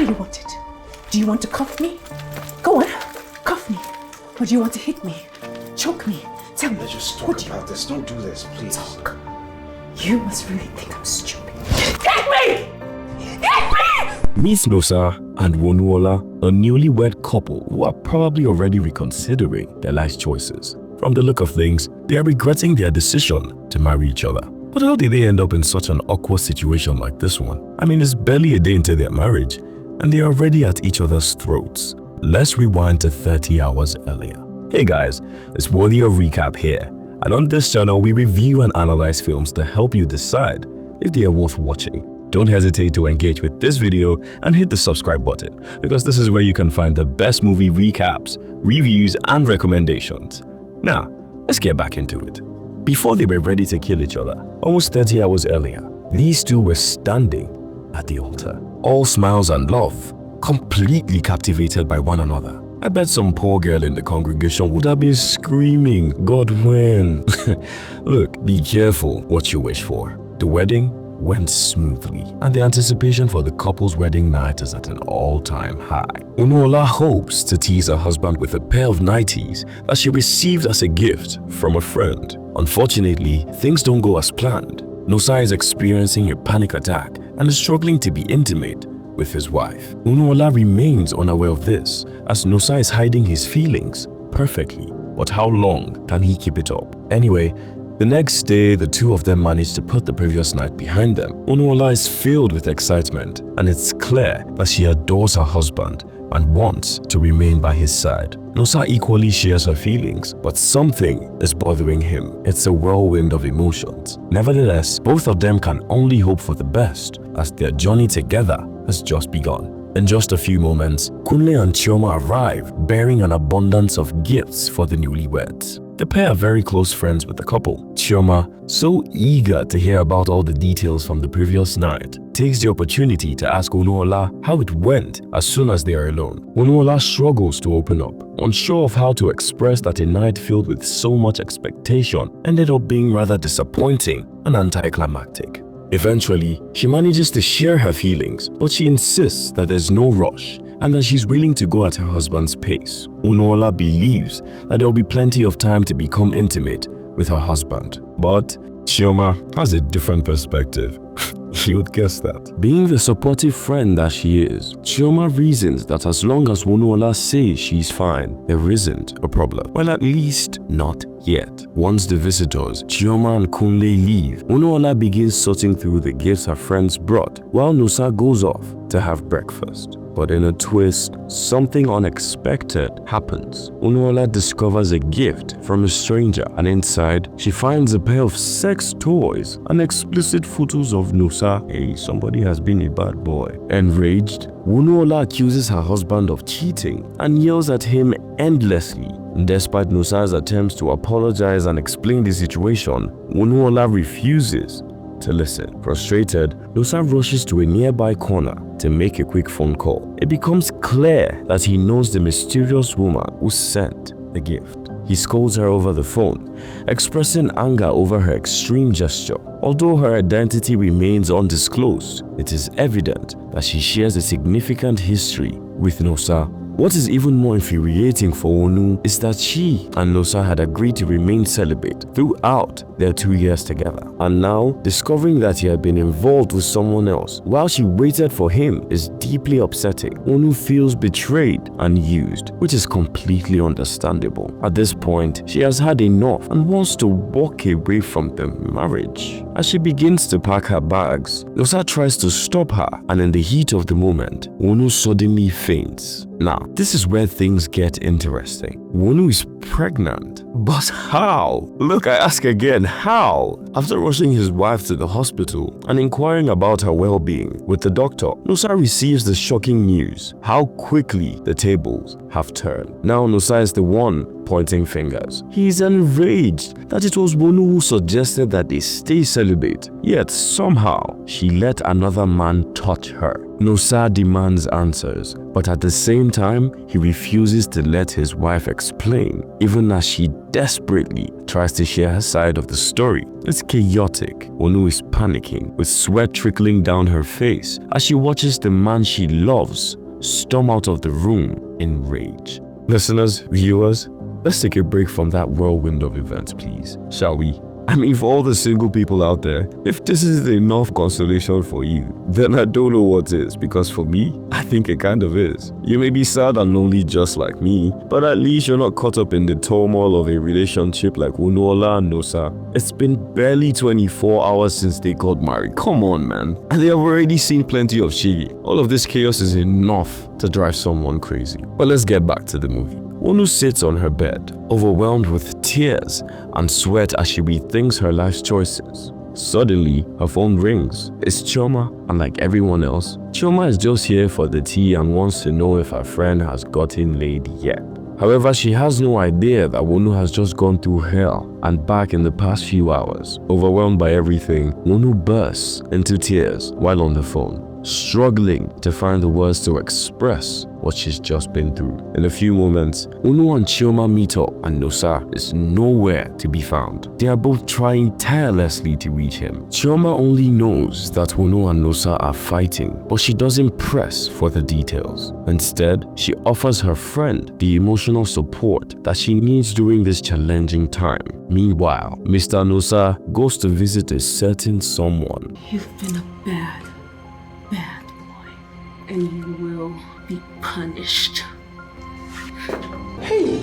do you want it? Do you want to cuff me? Go on, cuff me. Or do you want to hit me? Choke me? Tell me. Let's just talk about this. Don't do this, please. Talk. You must really think I'm stupid. Hit me! Hit me! Meet Nosa and Wonuola, a newlywed couple who are probably already reconsidering their life choices. From the look of things, they are regretting their decision to marry each other. But how did they end up in such an awkward situation like this one? I mean, it's barely a day into their marriage, and they are already at each other's throats. Let's rewind to 30 hours earlier. Hey guys, it's worthy of recap here, and on this channel we review and analyze films to help you decide if they are worth watching. Don't hesitate to engage with this video and hit the subscribe button, because this is where you can find the best movie recaps, reviews and recommendations. Now, let's get back into it. Before they were ready to kill each other, almost 30 hours earlier, these two were standing at the altar, all smiles and love, completely captivated by one another. I bet some poor girl in the congregation would have been screaming, "God, when?" Look, be careful what you wish for. The wedding went smoothly, and the anticipation for the couple's wedding night is at an all-time high. Wonuola hopes to tease her husband with a pair of nighties that she received as a gift from a friend. Unfortunately, things don't go as planned. Nosa is experiencing a panic attack and is struggling to be intimate with his wife. Wonuola remains unaware of this, as Nosa is hiding his feelings perfectly. But how long can he keep it up? Anyway, the next day, the two of them managed to put the previous night behind them. Wonuola is filled with excitement, and it's clear that she adores her husband and wants to remain by his side. Nosa equally shares her feelings, but something is bothering him. It's a whirlwind of emotions. Nevertheless, both of them can only hope for the best, as their journey together has just begun. In just a few moments, Kunle and Chioma arrive, bearing an abundance of gifts for the newlyweds. The pair are very close friends with the couple. Chioma, so eager to hear about all the details from the previous night, takes the opportunity to ask Wonuola how it went as soon as they are alone. Wonuola struggles to open up, unsure of how to express that a night filled with so much expectation ended up being rather disappointing and anticlimactic. Eventually, she manages to share her feelings, but she insists that there's no rush and that she's willing to go at her husband's pace. Wonuola believes that there will be plenty of time to become intimate with her husband. But Chioma has a different perspective. You would guess that. Being the supportive friend that she is, Chioma reasons that as long as Wonuola says she's fine, there isn't a problem. Well, at least not yet. Once the visitors, Chioma and Kunle, leave, Wonuola begins sorting through the gifts her friends brought, while Nosa goes off to have breakfast. But in a twist, something unexpected happens. Wonuola discovers a gift from a stranger, and inside, she finds a pair of sex toys and explicit photos of Nosa. Hey, somebody has been a bad boy. Enraged, Wonuola accuses her husband of cheating and yells at him endlessly. Despite Nosa's attempts to apologize and explain the situation, Wonuola refuses to listen. Frustrated, Nosa rushes to a nearby corner to make a quick phone call. It becomes clear that he knows the mysterious woman who sent the gift. He scolds her over the phone, expressing anger over her extreme gesture. Although her identity remains undisclosed, it is evident that she shares a significant history with Nosa. What is even more infuriating for Wonu is that she and Nosa had agreed to remain celibate throughout their 2 years together. And now, discovering that he had been involved with someone else while she waited for him is deeply upsetting. Wonu feels betrayed and used, which is completely understandable. At this point, she has had enough and wants to walk away from the marriage. As she begins to pack her bags, Nosa tries to stop her, and in the heat of the moment, Wonu suddenly faints. Now, this is where things get interesting. Wonu is pregnant. But how? Look, I ask again, how? After rushing his wife to the hospital and inquiring about her well-being with the doctor, Nosa receives the shocking news how quickly the tables have turned. Now Nosa is the one pointing fingers. He is enraged that it was Wonu who suggested that they stay celibate, yet somehow she let another man touch her. Nosa demands answers, but at the same time, he refuses to let his wife explain, even as she desperately tries to share her side of the story. It's chaotic. Wonu is panicking, with sweat trickling down her face as she watches the man she loves storm out of the room in rage. Listeners, viewers, let's take a break from that whirlwind of events, please, shall we? I mean, for all the single people out there, if this is enough consolation for you, then I don't know what is, because for me, I think it kind of is. You may be sad and lonely just like me, but at least you're not caught up in the turmoil of a relationship like Wonuola and Nosa. It's been barely 24 hours since they got married. Come on, man. And they have already seen plenty of shigi. All of this chaos is enough to drive someone crazy. But let's get back to the movie. Wonu sits on her bed, overwhelmed with tears and sweat as she rethinks her life's choices. Suddenly, her phone rings. It's Chioma, and like everyone else, Chioma is just here for the tea and wants to know if her friend has gotten laid yet. However, she has no idea that Wonu has just gone through hell and back in the past few hours. Overwhelmed by everything, Wonu bursts into tears while on the phone, struggling to find the words to express what she's just been through. In a few moments, Wonu and Chioma meet up and Nosa is nowhere to be found. They are both trying tirelessly to reach him. Chioma only knows that Wonu and Nosa are fighting, but she doesn't press for the details. Instead, she offers her friend the emotional support that she needs during this challenging time. Meanwhile, Mr. Nosa goes to visit a certain someone. You've been a bad boy, and you will be punished. Hey!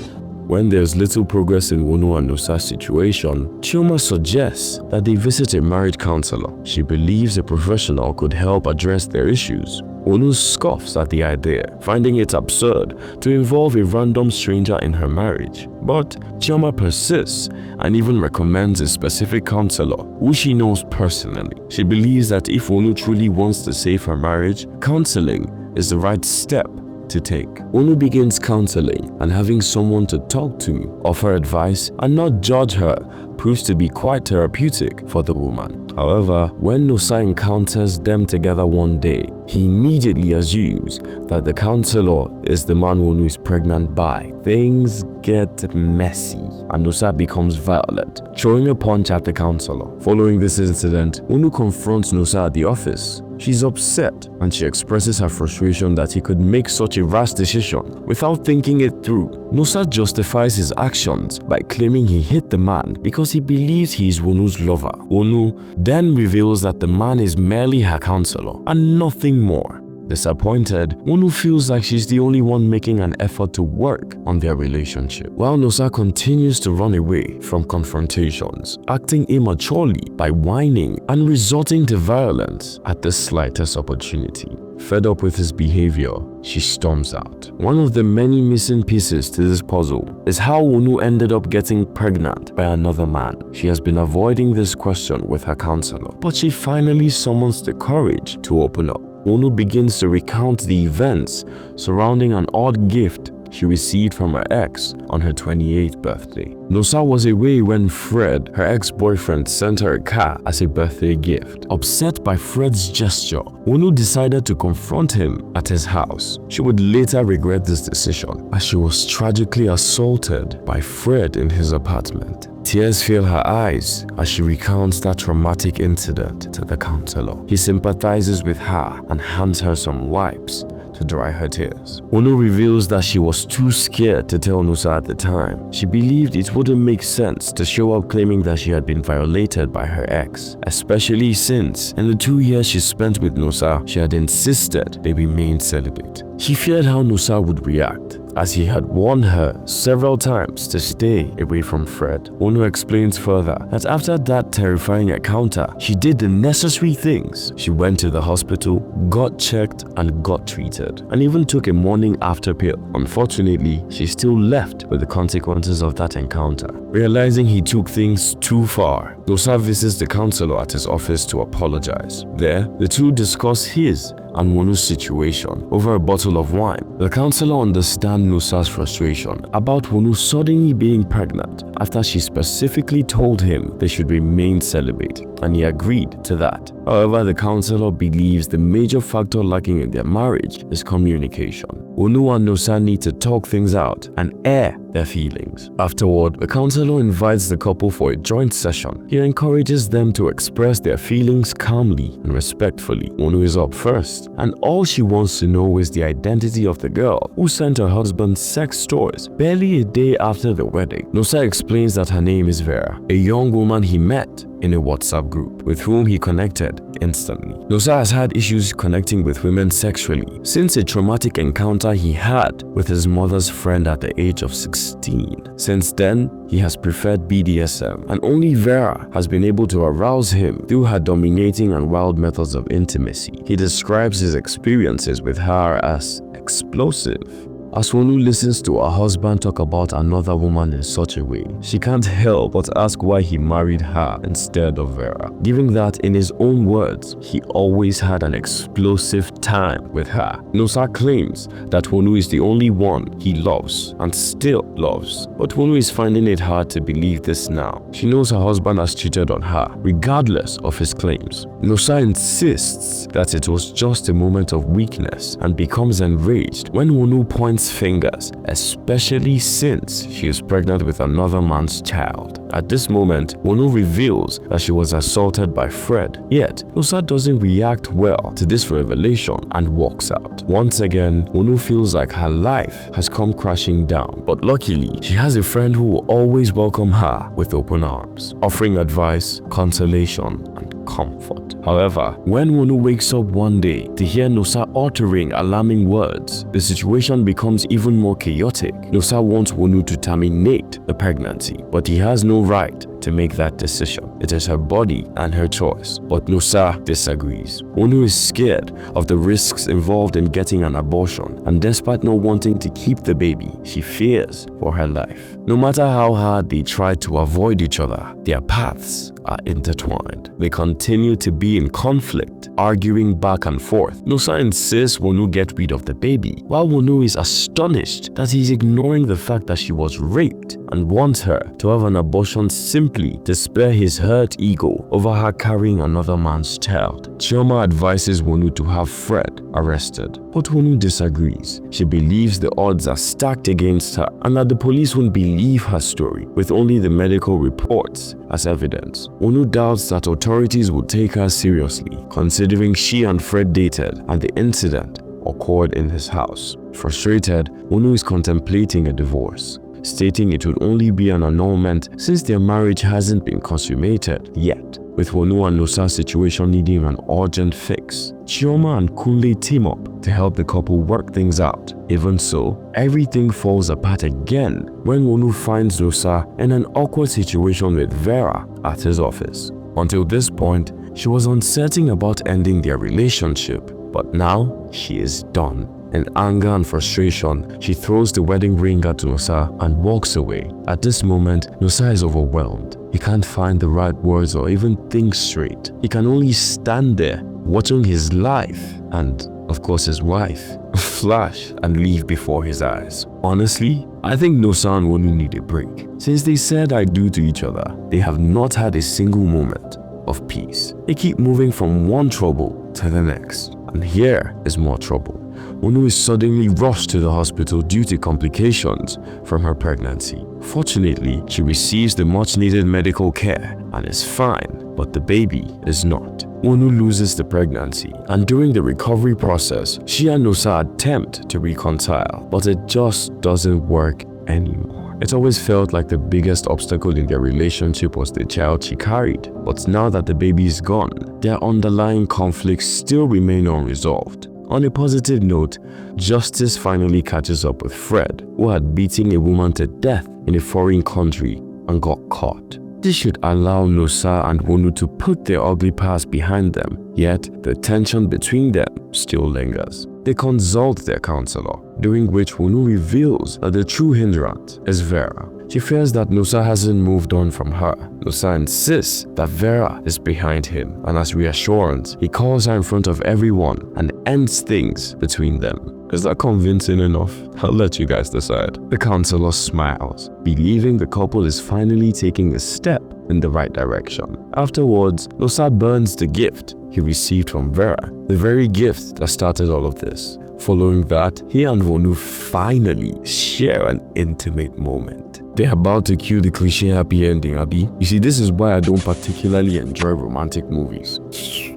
When there's little progress in Wonu and Nosa's situation, Chioma suggests that they visit a marriage counselor. She believes a professional could help address their issues. Wonu scoffs at the idea, finding it absurd to involve a random stranger in her marriage. But Chioma persists and even recommends a specific counselor who she knows personally. She believes that if Wonu truly wants to save her marriage, counseling is the right step to take. Wonu begins counseling, and having someone to talk to, offer advice, and not judge her proves to be quite therapeutic for the woman. However, when Nosa encounters them together one day, he immediately assumes that the counselor is the man Wonu is pregnant by. Things get messy, and Nosa becomes violent, throwing a punch at the counselor. Following this incident, Wonu confronts Nosa at the office. She's upset, and she expresses her frustration that he could make such a rash decision without thinking it through. Nosa justifies his actions by claiming he hit the man because he believes he is Wonu's lover. Wonu then reveals that the man is merely her counselor and nothing more. Disappointed, Wonu feels like she's the only one making an effort to work on their relationship, while Nosa continues to run away from confrontations, acting immaturely by whining and resorting to violence at the slightest opportunity. Fed up with his behavior, she storms out. One of the many missing pieces to this puzzle is how Wonu ended up getting pregnant by another man. She has been avoiding this question with her counselor, but she finally summons the courage to open up. Wonu begins to recount the events surrounding an odd gift she received from her ex on her 28th birthday. Nosa was away when Fred, her ex-boyfriend, sent her a car as a birthday gift. Upset by Fred's gesture, Wonu decided to confront him at his house. She would later regret this decision as she was tragically assaulted by Fred in his apartment. Tears fill her eyes as she recounts that traumatic incident to the counselor. He sympathizes with her and hands her some wipes to dry her tears. Wonu reveals that she was too scared to tell Nosa at the time. She believed it wouldn't make sense to show up claiming that she had been violated by her ex, especially since in the 2 years she spent with Nosa, she had insisted they remain celibate. She feared how Nosa would react, as he had warned her several times to stay away from Fred. Wonu explains further that after that terrifying encounter, she did the necessary things. She went to the hospital, got checked, and got treated, and even took a morning after pill. Unfortunately, she's still left with the consequences of that encounter. Realizing he took things too far, Nosa visits the counselor at his office to apologize. There, the two discuss his and Wonu's situation over a bottle of wine. The counselor understands Nosa's frustration about Wonu suddenly being pregnant after she specifically told him they should remain celibate, and he agreed to that. However, the counselor believes the major factor lacking in their marriage is communication. Wonu and Nosa need to talk things out and air their feelings. Afterward, the counselor invites the couple for a joint session. He encourages them to express their feelings calmly and respectfully. Wonu is up first, and all she wants to know is the identity of the girl who sent her husband sex toys barely a day after the wedding. Nosa explains that her name is Vera, a young woman he met in a WhatsApp group with whom he connected instantly. Nosa has had issues connecting with women sexually since a traumatic encounter he had with his mother's friend at the age of 16. Since then, he has preferred BDSM, and only Vera has been able to arouse him through her dominating and wild methods of intimacy. He describes his experiences with her as explosive. As Wonu listens to her husband talk about another woman in such a way, she can't help but ask why he married her instead of Vera, giving that, in his own words, he always had an explosive time with her. Nosa claims that Wonu is the only one he loves and still loves, but Wonu is finding it hard to believe this now. She knows her husband has cheated on her, regardless of his claims. Nosa insists that it was just a moment of weakness and becomes enraged when Wonu points fingers, especially since she is pregnant with another man's child. At this moment, Wonu reveals that she was assaulted by Fred, yet Nosa doesn't react well to this revelation and walks out. Once again, Wonu feels like her life has come crashing down, but luckily, she has a friend who will always welcome her with open arms, offering advice, consolation, and comfort. However, when Wonu wakes up one day to hear Nosa uttering alarming words, the situation becomes even more chaotic. Nosa wants Wonu to terminate the pregnancy, but he has no right to make that decision. It is her body and her choice, but Nosa disagrees. Wonu is scared of the risks involved in getting an abortion, and despite not wanting to keep the baby, she fears for her life. No matter how hard they try to avoid each other, their paths are intertwined. They continue to be in conflict, arguing back and forth. Nosa insists Wonu get rid of the baby, while Wonu is astonished that he's ignoring the fact that she was raped and wants her to have an abortion simply to spare his hurt ego over her carrying another man's child. Chioma advises Wonu to have Fred arrested, but Wonu disagrees. She believes the odds are stacked against her and that the police won't believe her story with only the medical reports as evidence. Wonu doubts that authorities will take her seriously, considering she and Fred dated and the incident occurred in his house. Frustrated, Wonu is contemplating a divorce, stating it would only be an annulment since their marriage hasn't been consummated yet. With Wonu and Nosa's situation needing an urgent fix, Chioma and Kunle team up to help the couple work things out. Even so, everything falls apart again when Wonu finds Nosa in an awkward situation with Vera at his office. Until this point, she was uncertain about ending their relationship, but now she is done. In anger and frustration, she throws the wedding ring at Nosa and walks away. At this moment, Nosa is overwhelmed. He can't find the right words or even think straight. He can only stand there, watching his life and, of course, his wife flash and leave before his eyes. Honestly, I think Nosa and Wonu need a break. Since they said I do to each other, they have not had a single moment of peace. They keep moving from one trouble to the next, and here is more trouble. Wonu is suddenly rushed to the hospital due to complications from her pregnancy. Fortunately, she receives the much-needed medical care and is fine, but the baby is not. Wonu loses the pregnancy, and during the recovery process, she and Nosa attempt to reconcile, but it just doesn't work anymore. It always felt like the biggest obstacle in their relationship was the child she carried, but now that the baby is gone, their underlying conflicts still remain unresolved. On a positive note, justice finally catches up with Fred, who had beaten a woman to death in a foreign country and got caught. This should allow Nosa and Wonu to put their ugly past behind them, yet the tension between them still lingers. They consult their counselor, during which Wonu reveals that the true hindrance is Vera. She fears that Nosa hasn't moved on from her. Nosa insists that Vera is behind him, and as reassurance, he calls her in front of everyone and ends things between them. Is that convincing enough? I'll let you guys decide. The counselor smiles, believing the couple is finally taking a step in the right direction. Afterwards, Nosa burns the gift he received from Vera, the very gift that started all of this. Following that, he and Wonu finally share an intimate moment. They're about to cue the cliche happy ending, Abby. You see, this is why I don't particularly enjoy romantic movies.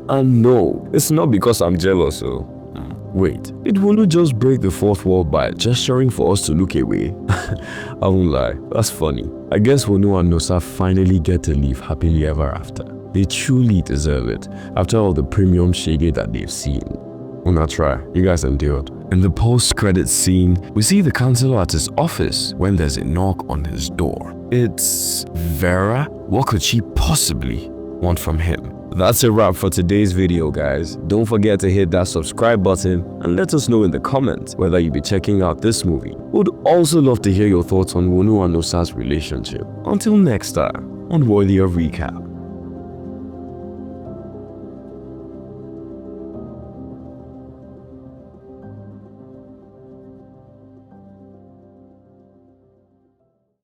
And no, it's not because I'm jealous, so... Wait, did Wonu just break the fourth wall by gesturing for us to look away? I won't lie, that's funny. I guess Wonu and Nosa finally get to live happily ever after. They truly deserve it, after all the premium shege that they've seen. Una try, you guys endured. In the post-credits scene, we see the counselor at his office when there's a knock on his door. It's Vera? What could she possibly want from him? That's a wrap for today's video, guys. Don't forget to hit that subscribe button and let us know in the comments whether you'll be checking out this movie. We'd also love to hear your thoughts on Wonu and Nosa's relationship. Until next time, on Worthy of Recap.